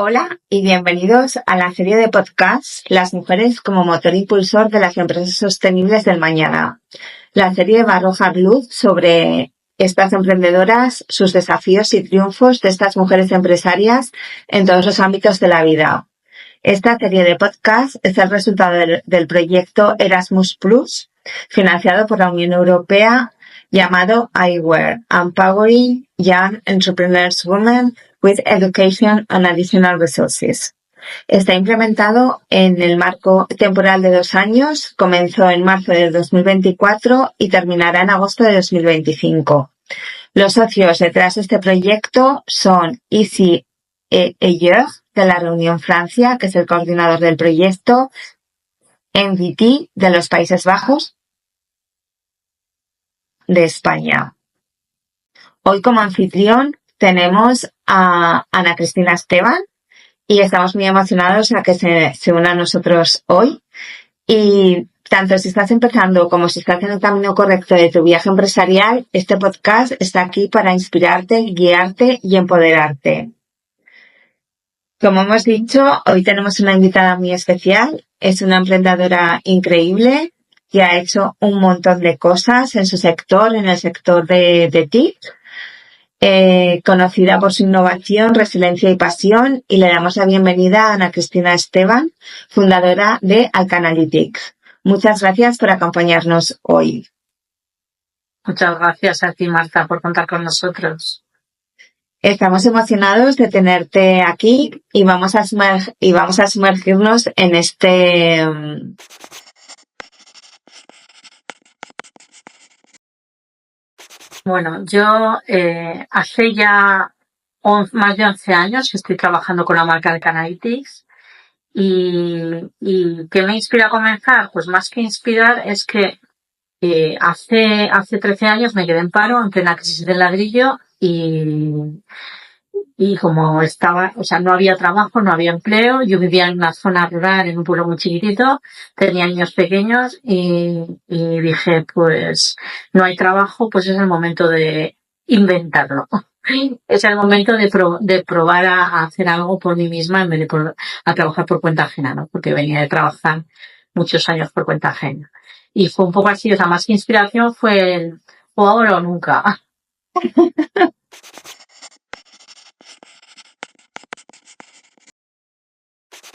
Hola y bienvenidos a la serie de podcasts Las mujeres como motor impulsor de las empresas sostenibles del mañana. La serie va a arrojar luz sobre estas emprendedoras, sus desafíos y triunfos de estas mujeres empresarias en todos los ámbitos de la vida. Esta serie de podcasts es el resultado del proyecto Erasmus Plus, financiado por la Unión Europea, llamado iWare, Empowering Young Entrepreneurs Women with Education and Additional Resources. Está implementado en el marco temporal de 2 años, comenzó en marzo de 2024 y terminará en agosto de 2025. Los socios detrás de este proyecto son Easy Eyeur, de la Reunión Francia, que es el coordinador del proyecto, MVT, de los Países Bajos, de España. Hoy como anfitrión tenemos a Ana Cristina Esteban y estamos muy emocionados a que se una a nosotros hoy. Y tanto si estás empezando como si estás en el camino correcto de tu viaje empresarial, este podcast está aquí para inspirarte, guiarte y empoderarte. Como hemos dicho, hoy tenemos una invitada muy especial. Es una emprendedora increíble que ha hecho un montón de cosas en su sector, en el sector de TIC. Conocida por su innovación, resiliencia y pasión, y le damos la bienvenida a Ana Cristina Esteban, fundadora de Alcanalytics. Muchas gracias por acompañarnos hoy. Muchas gracias a ti, Marta, por contar con nosotros. Estamos emocionados de tenerte aquí y vamos a sumergirnos en este Bueno, yo hace ya más de 11 años que estoy trabajando con la marca Alcanalytics y ¿qué me inspira a comenzar? Pues más que inspirar es que hace 13 años me quedé en paro en plena crisis del ladrillo y como estaba, o sea, no había trabajo, no había empleo, yo vivía en una zona rural, en un pueblo muy chiquitito, tenía niños pequeños y dije, pues no hay trabajo, pues es el momento de inventarlo. Es el momento de probar a hacer algo por mí misma en vez de a trabajar por cuenta ajena, ¿no? Porque venía de trabajar muchos años por cuenta ajena. Y fue un poco así, o sea, más que inspiración fue o ahora o nunca.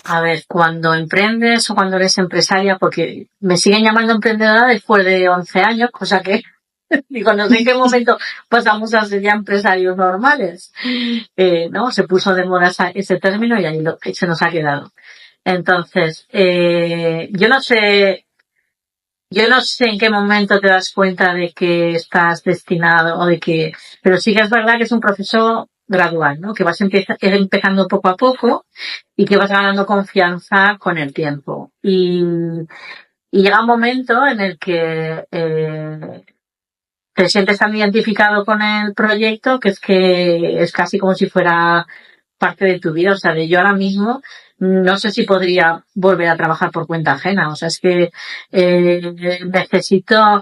A ver, cuando emprendes o cuando eres empresaria, porque me siguen llamando emprendedora después de 11 años, cosa que digo, no sé en qué momento pasamos a ser ya empresarios normales. ¿No? Se puso de moda ese término y ahí se nos ha quedado. Entonces, yo no sé en qué momento te das cuenta de que estás destinado o pero sí que es verdad que es un proceso gradual, ¿no? Que vas empezando poco a poco y que vas ganando confianza con el tiempo. Y llega un momento en el que te sientes tan identificado con el proyecto que es casi como si fuera parte de tu vida. O sea, yo ahora mismo no sé si podría volver a trabajar por cuenta ajena. O sea, es que necesito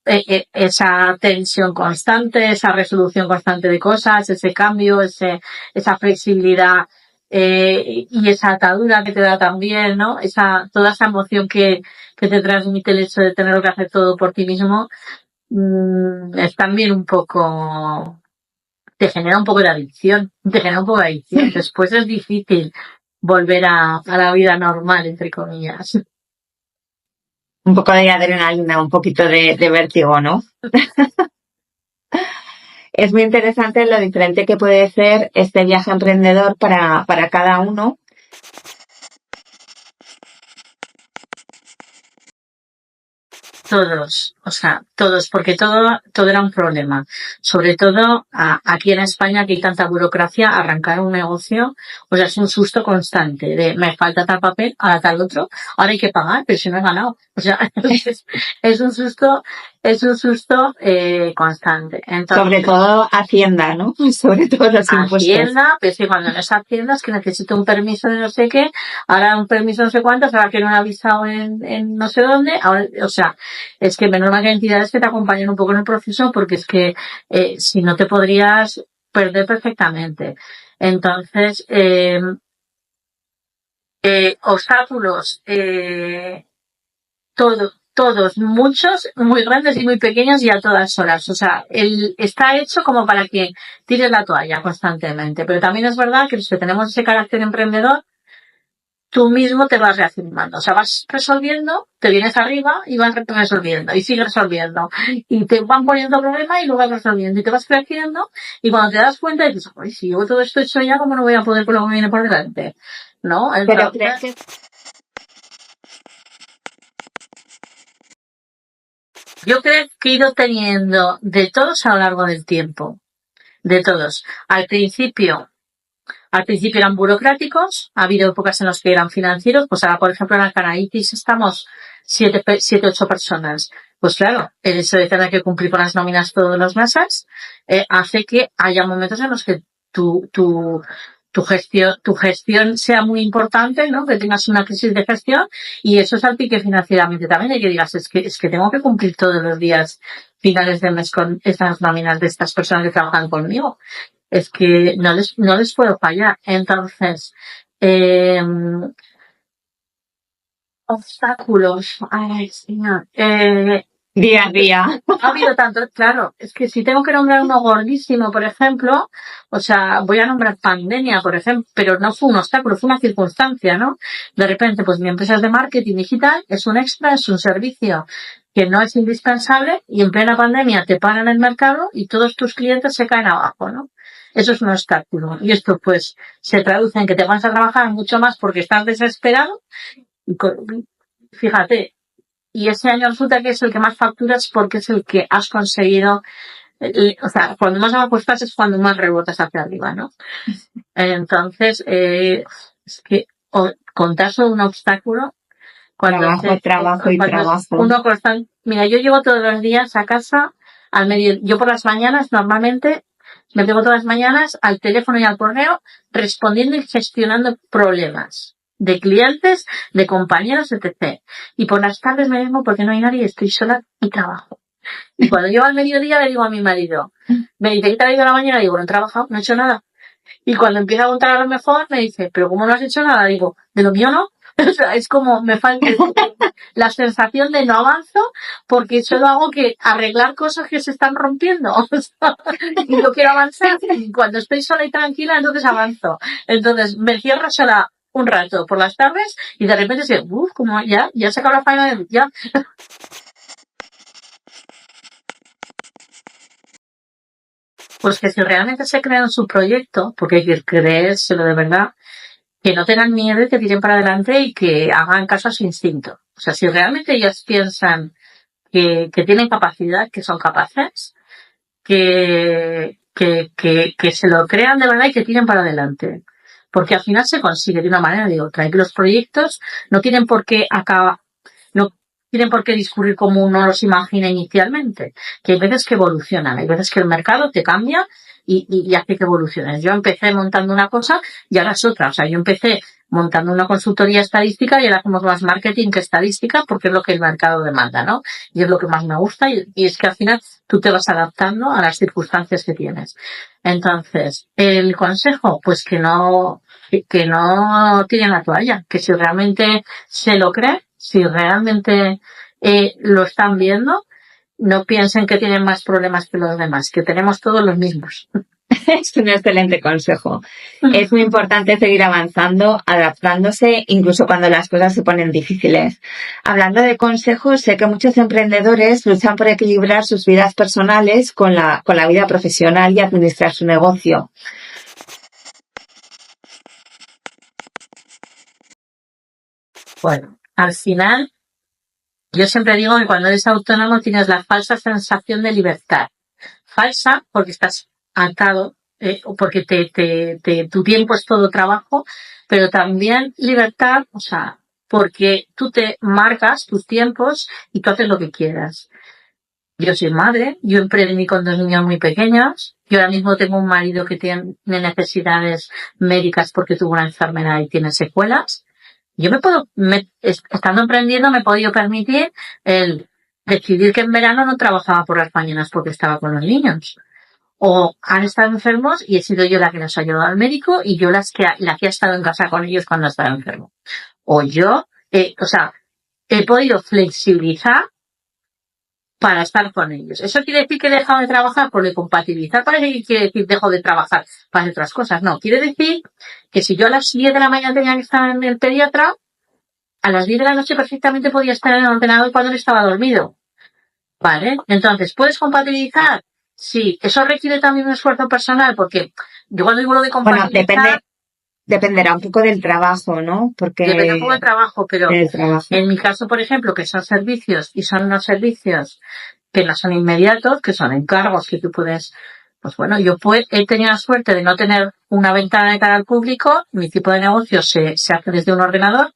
esa tensión constante, esa resolución constante de cosas, ese cambio, esa flexibilidad y esa atadura que te da también, ¿no? Toda esa emoción que te transmite el hecho de tener que hacer todo por ti mismo, es también te genera un poco de adicción, Después es difícil volver a la vida normal, entre comillas. un poco de adrenalina, un poquito de vértigo, ¿no? Es muy interesante lo diferente que puede ser este viaje emprendedor para cada uno. Todos, porque todo era un problema. Sobre todo aquí en España, que hay tanta burocracia, arrancar un negocio, o sea, es un susto constante de me falta tal papel, ahora tal otro, ahora hay que pagar, pero si no he ganado. O sea, es un susto constante. Entonces, Sobre todo Hacienda, ¿no? Sobre todo los impuestos. Hacienda, pero si cuando no es Hacienda es que necesito un permiso de no sé qué, ahora un permiso no sé cuántos, ahora que no he avisado en no sé dónde, ahora, o sea, es que menos mal que hay entidades que te acompañan un poco en el proceso, porque es que si no te podrías perder perfectamente. Entonces, Obstáculos, todos, muchos, muy grandes y muy pequeños y a todas horas. O sea, está hecho como para que tires la toalla constantemente. Pero también es verdad que los que tenemos ese carácter emprendedor, tú mismo te vas reafirmando. O sea, vas resolviendo, te vienes arriba y vas resolviendo y sigues resolviendo. Y te van poniendo problemas y lo vas resolviendo y te vas creciendo y cuando te das cuenta dices, ay, si yo todo esto hecho ya, ¿cómo no voy a poder con lo que viene por delante? ¿No? Pero crees que Yo creo que he ido teniendo de todos a lo largo del tiempo. De todos. Al principio eran burocráticos, ha habido épocas en las que eran financieros, pues ahora, por ejemplo, en Alcanaitis estamos 8 personas. Pues claro, el hecho de tener que cumplir con las nóminas todos los meses, hace que haya momentos en los que tu gestión sea muy importante, ¿no? Que tengas una crisis de gestión y eso salpique financieramente también y que digas, es que tengo que cumplir todos los días finales de mes con estas nóminas de estas personas que trabajan conmigo. Es que no les puedo fallar. Entonces, eh, obstáculos. Ay, señor. día a día? Ha habido tanto, claro, es que si tengo que nombrar uno gordísimo, por ejemplo, o sea, voy a nombrar pandemia, por ejemplo, pero no fue un obstáculo, fue una circunstancia, ¿no? De repente, pues mi empresa es de marketing digital, es un extra, es un servicio que no es indispensable y en plena pandemia te paran el mercado y todos tus clientes se caen abajo, ¿no? Eso es un obstáculo. Y esto, pues, se traduce en que te vas a trabajar mucho más porque estás desesperado. Y fíjate, y ese año resulta que es el que más facturas porque es el que has conseguido, o sea, cuando más abajo estás es cuando más rebotas hacia arriba, ¿no? Entonces, es que contar sobre un obstáculo cuando Trabajo y trabajo. uno constante. Mira, yo llego todos los días a casa al medio, yo por las mañanas normalmente me pego todas las mañanas al teléfono y al correo respondiendo y gestionando problemas de clientes, de compañeros, etc. Y por las tardes me vengo porque no hay nadie, estoy sola y trabajo. Y cuando llego al mediodía le digo a mi marido, me dice, ¿qué te ha ido a la mañana? Digo, no he trabajado, no he hecho nada. Y cuando empieza a contar a lo mejor me dice, ¿pero cómo no has hecho nada? Digo, de lo mío no. O sea, es como me falta la sensación de no avanzo porque solo hago que arreglar cosas que se están rompiendo. O sea, y yo quiero avanzar. Y cuando estoy sola y tranquila, entonces avanzo. Entonces me cierro sola un rato por las tardes y de repente se, como ya se acabó la faena de ya. Pues que si realmente se crean su proyecto, porque hay que creérselo de verdad, que no tengan miedo y que tiren para adelante y que hagan caso a su instinto. O sea, si realmente ellos piensan que tienen capacidad, que son capaces, que se lo crean de verdad y que tiren para adelante. Porque al final se consigue de una manera o de otra. Y que los proyectos no tienen por qué no tienen por qué discurrir como uno los imagina inicialmente. Que hay veces que evolucionan, hay veces que el mercado te cambia y hace que evoluciones. Yo empecé montando una cosa y ahora es otra. O sea, yo empecé montando una consultoría estadística y ahora hacemos más marketing que estadística porque es lo que el mercado demanda, ¿no? Y es lo que más me gusta y es que al final tú te vas adaptando a las circunstancias que tienes. Entonces, el consejo, pues que no tiren la toalla, que si realmente se lo creen, si realmente lo están viendo, no piensen que tienen más problemas que los demás, que tenemos todos los mismos. Es un excelente consejo. Es muy importante seguir avanzando, adaptándose, incluso cuando las cosas se ponen difíciles. Hablando de consejos, sé que muchos emprendedores luchan por equilibrar sus vidas personales con la vida profesional y administrar su negocio. Bueno, al final, yo siempre digo que cuando eres autónomo tienes la falsa sensación de libertad. Falsa porque estás atado, o porque tu tiempo es todo trabajo, pero también libertad, o sea, porque tú te marcas tus tiempos y tú haces lo que quieras. Yo soy madre, yo emprendí con 2 niños muy pequeños, yo ahora mismo tengo un marido que tiene necesidades médicas porque tuvo una enfermedad y tiene secuelas. Yo estando emprendiendo me he podido permitir el decidir que en verano no trabajaba por las mañanas porque estaba con los niños. o han estado enfermos y he sido yo la que los ha llevado al médico y yo la que ha estado en casa con ellos cuando estaba enfermo. O yo, he podido flexibilizar para estar con ellos. ¿Eso quiere decir que he dejado de trabajar? Porque compatibilizar parece que quiere decir dejo de trabajar para hacer otras cosas. No, quiere decir que si yo a las 10 de la mañana tenía que estar en el pediatra, a las 10 de la noche perfectamente podía estar en el ordenador cuando él estaba dormido. ¿Vale? Entonces, ¿puedes compatibilizar? Sí. Eso requiere también un esfuerzo personal, porque yo cuando digo lo de Bueno, compatibilizar... dependerá un poco del trabajo, ¿no? Porque Depende un poco del trabajo, pero trabajo. en mi caso, por ejemplo, que son servicios y son unos servicios que no son inmediatos, que son encargos que tú puedes, pues bueno, he tenido la suerte de no tener una ventana de cara al público, mi tipo de negocio se hace desde un ordenador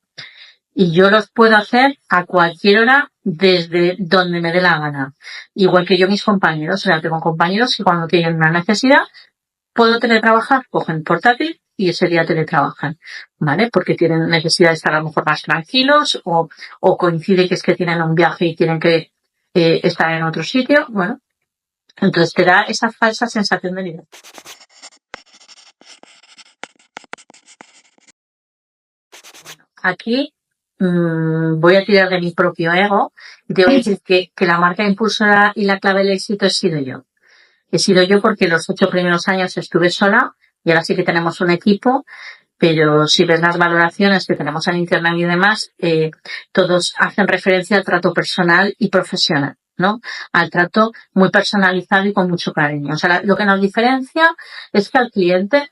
y yo los puedo hacer a cualquier hora desde donde me dé la gana. Igual que yo mis compañeros, o sea, tengo compañeros que cuando tienen una necesidad, puedo teletrabajar, cogen portátil y ese día teletrabajan, ¿vale? Porque tienen necesidad de estar a lo mejor más tranquilos o coincide que es que tienen un viaje y tienen que estar en otro sitio, bueno, entonces te da esa falsa sensación de libertad. Bueno, aquí voy a tirar de mi propio ego y te voy a decir que la marca impulsora y la clave del éxito he sido yo. He sido yo porque los 8 primeros años estuve sola y ahora sí que tenemos un equipo, pero si ves las valoraciones que tenemos en internet y demás, todos hacen referencia al trato personal y profesional, ¿no? Al trato muy personalizado y con mucho cariño. O sea, lo que nos diferencia es que al cliente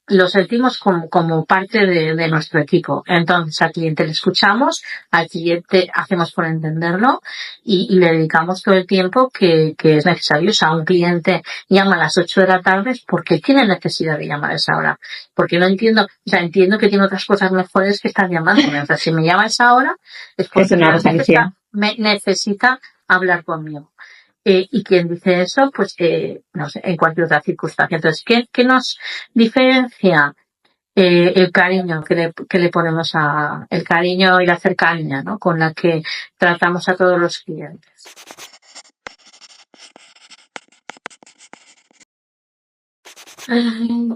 lo sentimos como parte de nuestro equipo. Entonces al cliente le escuchamos, al cliente hacemos por entenderlo y le dedicamos todo el tiempo que es necesario. O sea, un cliente llama a las 8 de la tarde porque tiene necesidad de llamar a esa hora. Porque no entiendo, o sea, entiendo que tiene otras cosas mejores que están llamándome. O sea, si me llama a esa hora es porque necesita hablar conmigo. Y quien dice eso, pues no sé, en cualquier otra circunstancia. Entonces, ¿qué nos diferencia? El cariño que le ponemos el cariño y la cercanía, ¿no? Con la que tratamos a todos los clientes.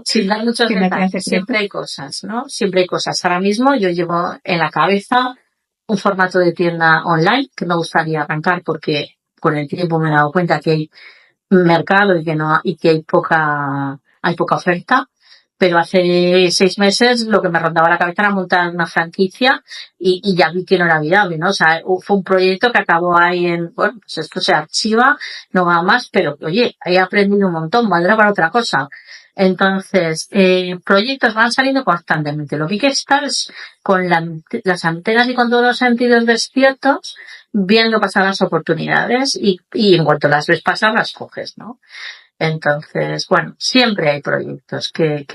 Sin dar muchos detalles, siempre hay cosas, ¿no? Siempre hay cosas. Ahora mismo yo llevo en la cabeza un formato de tienda online que me gustaría arrancar porque con el tiempo me he dado cuenta que hay mercado y que hay poca oferta, pero hace 6 meses lo que me rondaba la cabeza era montar una franquicia y ya vi que no era viable, ¿no? O sea, fue un proyecto que acabó ahí bueno, pues esto se archiva, no va más, pero oye, he aprendido un montón, valdrá para otra cosa. Entonces, proyectos van saliendo constantemente. Lo que hay que estar es con las antenas y con todos los sentidos despiertos, viendo pasar las oportunidades y en cuanto las ves pasar, las coges, ¿no? Entonces, bueno, siempre hay proyectos que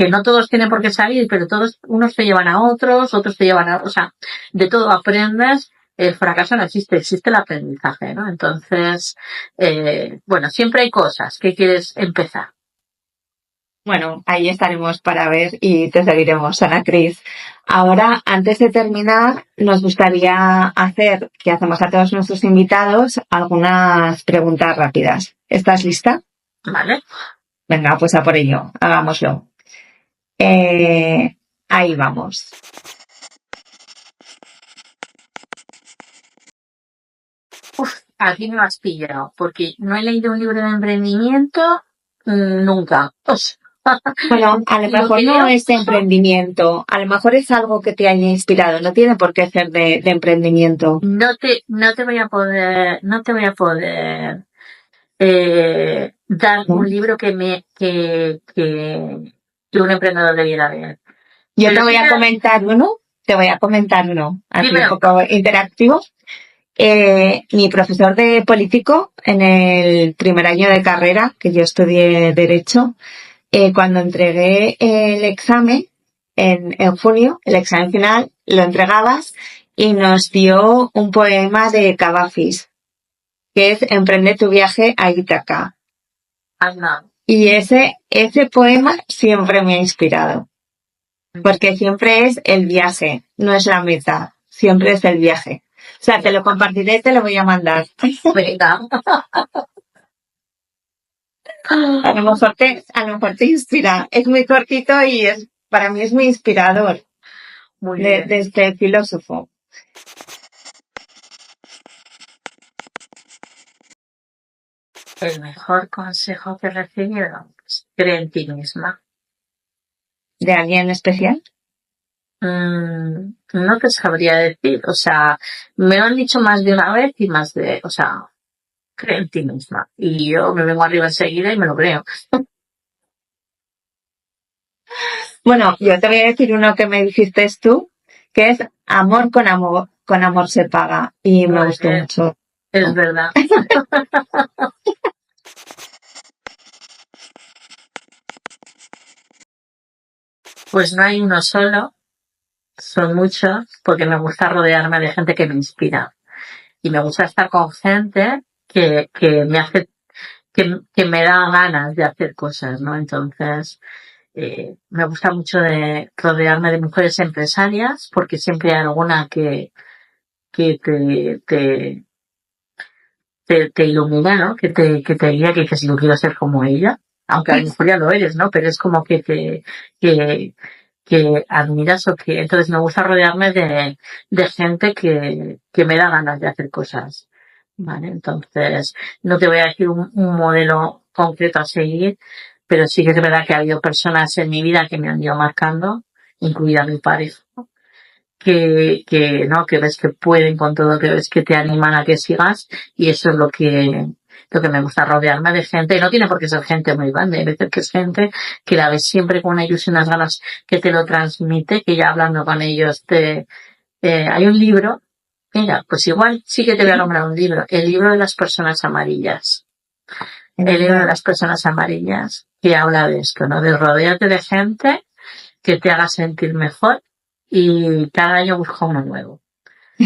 no todos tienen por qué salir, pero unos te llevan a otros te llevan o sea, de todo aprendes. El fracaso no existe, existe el aprendizaje, ¿no? Entonces, bueno, siempre hay cosas que quieres empezar. Bueno, ahí estaremos para ver y te seguiremos, Ana Cris. Ahora, antes de terminar, nos gustaría hacer, que hacemos a todos nuestros invitados, algunas preguntas rápidas. ¿Estás lista? Vale. Venga, pues a por ello, hagámoslo. Ahí vamos. Aquí me lo has pillado, porque no he leído un libro de emprendimiento nunca. Bueno, a lo mejor no es de emprendimiento, a lo mejor es algo que te haya inspirado, no tiene por qué ser de emprendimiento. No te voy a poder dar un libro que un emprendedor debiera leer. Yo te voy a comentar uno, así un poco interactivo. Mi profesor de político en el primer año de carrera, que yo estudié Derecho, cuando entregué el examen en junio, el examen final, lo entregabas y nos dio un poema de Cavafis, que es Emprende tu viaje a Ítaca. Y ese poema siempre me ha inspirado, porque siempre es el viaje, no es la meta, siempre es el viaje. O sea, te lo compartiré, te lo voy a mandar. Venga. A lo mejor te inspira. Es muy cortito y para mí es muy inspirador Muy bien. de este filósofo. El mejor consejo que he recibido, pues, cree en ti misma. ¿De alguien especial? No te sabría decir, o sea, me lo han dicho más de una vez y más o sea, cree en ti misma. Y yo me vengo arriba enseguida y me lo creo. Bueno, yo te voy a decir uno que me dijiste tú, que es amor, con amor se paga. Y me Muy gustó bien, mucho. es verdad. Pues no hay uno solo, son muchos, porque me gusta rodearme de gente que me inspira. Y me gusta estar con gente que me hace, que me da ganas de hacer cosas, ¿no? Entonces, me gusta mucho de rodearme de mujeres empresarias, porque siempre hay alguna que te ilumina, ¿no? Que te guía, que dices, yo quiero ser como ella, aunque a lo mejor ya lo eres, ¿no? Pero es como que, que admiras o que, entonces me gusta rodearme de gente que me da ganas de hacer cosas, ¿vale? Entonces, no te voy a decir un modelo concreto a seguir, pero sí que es verdad que ha habido personas en mi vida que me han ido marcando, incluida mi pareja, no, que ves que pueden con todo, que ves que te animan a que sigas, y eso es lo que me gusta, rodearme de gente, y no tiene por qué ser gente muy grande, hay veces que es gente que la ves siempre con una ilusión, unas ganas, que te lo transmite, que ya hablando con ellos hay un libro, mira, pues igual sí que te voy a nombrar un libro, el libro de las personas amarillas, el libro de las personas amarillas, que habla de esto, ¿no? De rodearte de gente que te haga sentir mejor, y cada año busca uno nuevo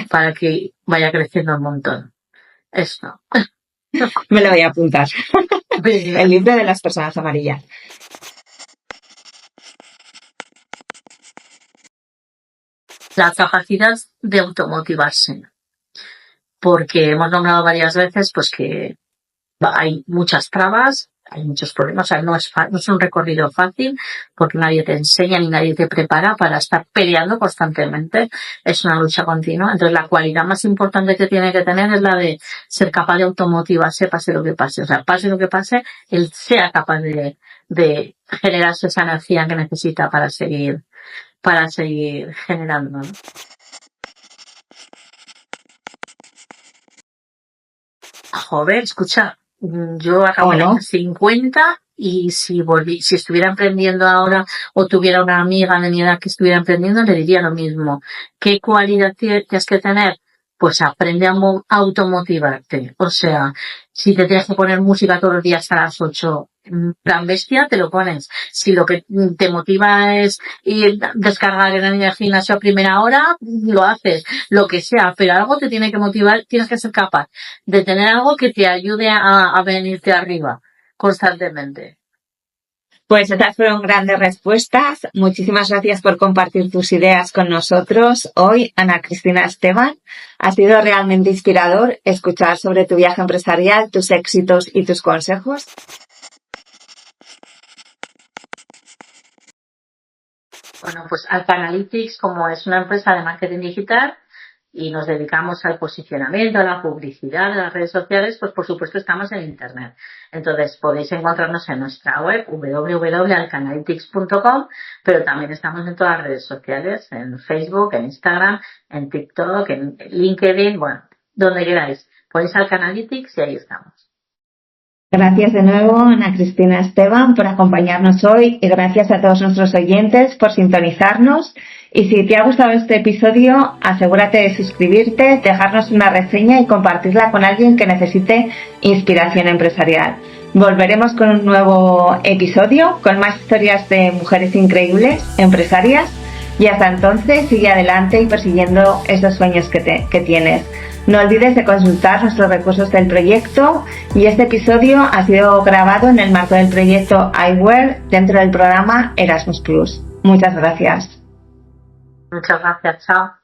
para que vaya creciendo un montón. Esto. Me lo voy a apuntar. Bien. El libro de las personas amarillas. La capacidad de automotivarse, porque hemos nombrado varias veces pues que hay muchas trabas, hay muchos problemas, o sea, no es un recorrido fácil, porque nadie te enseña ni nadie te prepara para estar peleando constantemente, es una lucha continua. Entonces la cualidad más importante que tiene que tener es la de ser capaz de automotivarse, pase lo que pase, o sea, pase lo que pase, él sea capaz de generarse esa energía que necesita para seguir generando, ¿no? Joder, escucha, yo acabo de ¿no? 50, y si estuviera emprendiendo ahora o tuviera una amiga de mi edad que estuviera emprendiendo, le diría lo mismo. ¿Qué cualidad tienes que tener? Pues aprende a automotivarte. O sea, si te tienes que poner música todos los días a las 8, plan bestia, te lo pones. Si lo que te motiva es ir descargar en el gimnasio a primera hora, lo haces. Lo que sea, pero algo te tiene que motivar, tienes que ser capaz de tener algo que te ayude a venirte arriba constantemente. Pues estas fueron grandes respuestas. Muchísimas gracias por compartir tus ideas con nosotros hoy, Ana Cristina Esteban. Ha sido realmente inspirador escuchar sobre tu viaje empresarial, tus éxitos y tus consejos. Bueno, pues Alpha Analytics, como es una empresa de marketing digital y nos dedicamos al posicionamiento, a la publicidad, a las redes sociales, pues por supuesto estamos en Internet. Entonces podéis encontrarnos en nuestra web www.alphaanalytics.com, pero también estamos en todas las redes sociales, en Facebook, en Instagram, en TikTok, en LinkedIn, bueno, donde queráis. Ponéis Alpha Analytics y ahí estamos. Gracias de nuevo, Ana Cristina Esteban, por acompañarnos hoy, y gracias a todos nuestros oyentes por sintonizarnos. Y si te ha gustado este episodio, asegúrate de suscribirte, dejarnos una reseña y compartirla con alguien que necesite inspiración empresarial. Volveremos con un nuevo episodio, con más historias de mujeres increíbles, empresarias, y hasta entonces sigue adelante y persiguiendo esos sueños que tienes. No olvides de consultar nuestros recursos del proyecto, y este episodio ha sido grabado en el marco del proyecto iWare dentro del programa Erasmus+. Muchas gracias. Muchas gracias, chao.